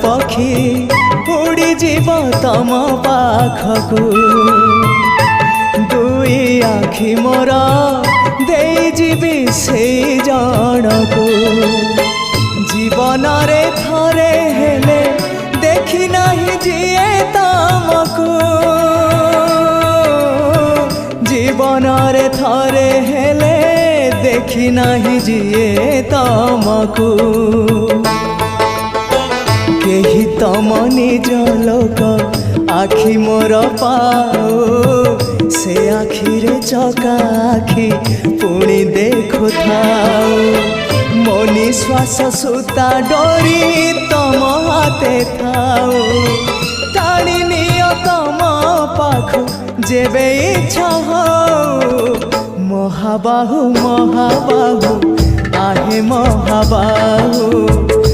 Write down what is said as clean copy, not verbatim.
पक्षी उड़ी जीव तम पाखकू दुई आखि मोर दे जीवी से जनकू जीवन रे थरे हेले देखी नहीं जिए तमकू जीवन रे थरे हेले देखी नहीं जिए तमकू केही तम निज लोक आखि मोर पाओ से आखिरे चका आखि पुणी देखु थाओ मो निश्वास सुता डोरी तम हाथे थाओ टाणी नियो तम पाखु जेबे इच्छा हो महाबाहु महाबाहु आहे महाबाहु।